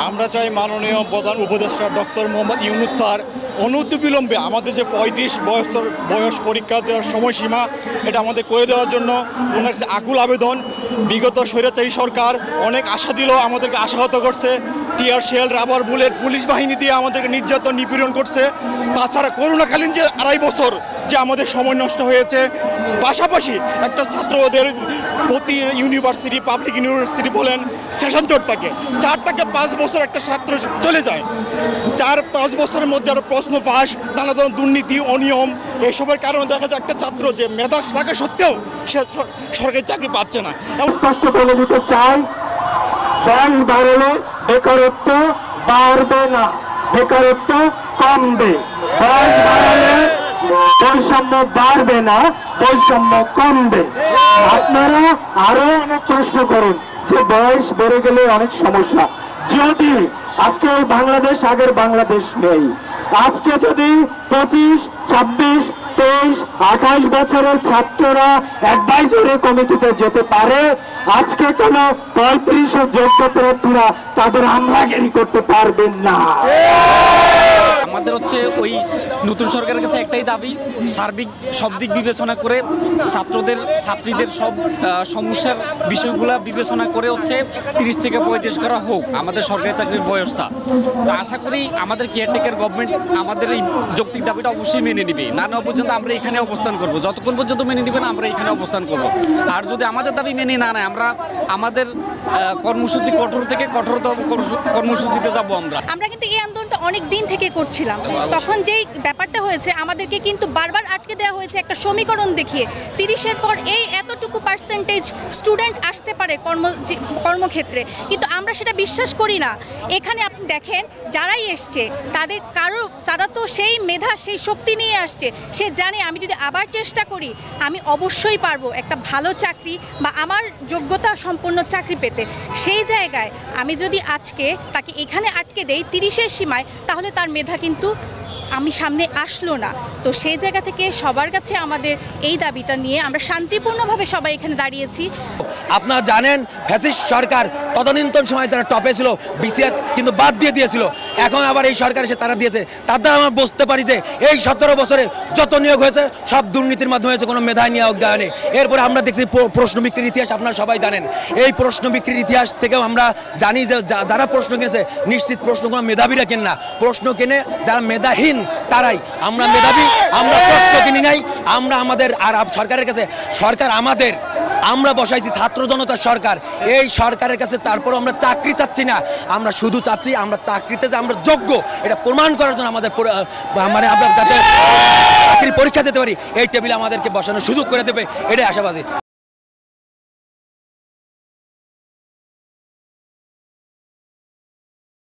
আমরা চাই মাননীয় প্রধান উপদেষ্টা ডক্টর মোহাম্মদ ইউনূস স্যার অনতিবিলম্বে আমাদের যে 35 বয়স পরীক্ষা দেওয়ার সময়সীমা এটা আমাদের করে দেওয়ার জন্য ওনার কাছে আকুল আবেদন। বিগত স্বৈরাচারী সরকার অনেক আশা দিল, আমাদেরকে আশাহত করছে, tear shell, rubber bullet, police বাহিনী দিয়ে আমাদেরকে নির্যাতন নিপীড়ন করছে। তাছাড়া করোনাকালীন যে 2.5 বছর যে আমাদের সময় নষ্ট হয়েছে, পাশাপাশি একটা ছাত্রদের প্রতি ইউনিভার্সিটি, পাবলিক ইউনিভার্সিটি বলেন সেশন জট থাকে, 4 থেকে 5 বছর একটা ছাত্র চলে যায়। 4-5 বছরের মধ্যে আরও প্রশ্ন ফাঁস, নানা ধরনের দুর্নীতি, অনিয়ম, এইসবের কারণে দেখা যায় একটা ছাত্র যে মেধা থাকা সত্ত্বেও সে সরকারি চাকরি পাচ্ছে না। স্পষ্ট বলে দিতে চাই, বয়স বাড়লে বেকারত্ব বাড়বে না, বেকারত্ব কমবে। বয়স বাড়লে বৈষম্য বাড়বে না, বৈষম্য কমবে। আপনারা আরো অনেক প্রশ্ন করেন যে বয়স বেড়ে গেলে অনেক সমস্যা। যদি আজকে বাংলাদেশ আগের বাংলাদেশ নেই, আজকে যদি 25, 26, 23, 28 বছরের ছাত্ররা অ্যাডভাইজরি কমিটিতে যেতে পারে, আজকে কেন 35 যোগ্য প্রার্থীরা তাদের আমলাগিরি করতে পারবেন না? আমাদের হচ্ছে ওই নতুন সরকারের কাছে একটাই দাবি, সার্বিক সব দিক বিবেচনা করে ছাত্রীদের সব সমস্যার বিষয়গুলো বিবেচনা করে হচ্ছে 30 থেকে 35 করা হোক আমাদের সরকারি চাকরির বয়সটা। তো আশা করি আমাদের কেয়ারটেকার গভর্নমেন্ট আমাদের এই যৌক্তিক দাবিটা অবশ্যই মেনে নেবে। না নেওয়া পর্যন্ত আমরা এখানে অবস্থান করব, যতক্ষণ পর্যন্ত মেনে নেবে না আমরা এখানে অবস্থান করব। আর যদি আমাদের দাবি মেনে না নেয়, আমরা আমাদের কর্মসূচি কঠোর থেকে কঠোরতম কর্মসূচিতে যাব। আমরা কিন্তু এই আন্দোলনটা অনেক দিন থেকে করছিলাম। তখন যেই ব্যাপারটা হয়েছে, আমাদেরকে কিন্তু বারবার আটকে দেওয়া হয়েছে একটা সমীকরণ দেখিয়ে, 30-এর পর এই এতটুকু পার্সেন্টেজ স্টুডেন্ট আসতে পারে কর্মক্ষেত্রে, কিন্তু আমরা সেটা বিশ্বাস করি না। এখানে আপনি দেখেন যারাই এসছে তারা তো সেই মেধা, সেই শক্তি নিয়ে আসছে। সে জানে আমি যদি আবার চেষ্টা করি আমি অবশ্যই পারবো একটা ভালো চাকরি বা আমার যোগ্যতা সম্পন্ন চাকরি পেতে। সেই জায়গায় আমি যদি আজকে তাকে এখানে আটকে দেই 30-এর সীমায়, তাহলে তার মেধা কিন্তু আমি সামনে আসলো না। তো সেই জায়গা থেকে সবার কাছে আমাদের এই দাবিটা নিয়ে আমরা শান্তিপূর্ণভাবে সবাই এখানে দাঁড়িয়েছি। আপনারা জানেন ফ্যাসিস্ট সরকার তদানীন্তন সময় যারা টপে ছিল বিসিএস কিন্তু বাদ দিয়ে দিয়েছিল, এখন আবার এই সরকার এসে তারা দিয়েছে। তার দ্বারা আমরা বুঝতে পারি যে এই 17 বছরে যত নিয়োগ হয়েছে সব দুর্নীতির মাধ্যমে হয়েছে, কোনো মেধায় নিয়োগ দেওয়া নেই। এরপরে আমরা দেখছি প্রশ্ন বিক্রির ইতিহাস আপনারা সবাই জানেন। এই প্রশ্ন বিক্রির ইতিহাস থেকেও আমরা জানি যে যারা প্রশ্ন কিনেছে নিশ্চিত প্রশ্ন কোনো মেধাবীরা কেন না, প্রশ্ন কেনে যারা মেধাহীন তারাই। আমরা মেধাবী, আমরা প্রশ্ন কিনি নাই। আমরা আমাদের আর সরকারের কাছে, সরকার আমাদের, আমরা বসাইছি ছাত্র জনতার সরকার, এই সরকারের কাছে তারপর আমরা চাকরি চাচ্ছি না, আমরা শুধু চাচ্ছি আমরা চাকরিতে যে আমরা যোগ্য এটা প্রমাণ করার জন্য আমাদের মানে আমরা যাতে চাকরি পরীক্ষা দিতে পারি এই টেবিলে আমাদেরকে বসানোর সুযোগ করে দেবে, এটাই আশাবাদী।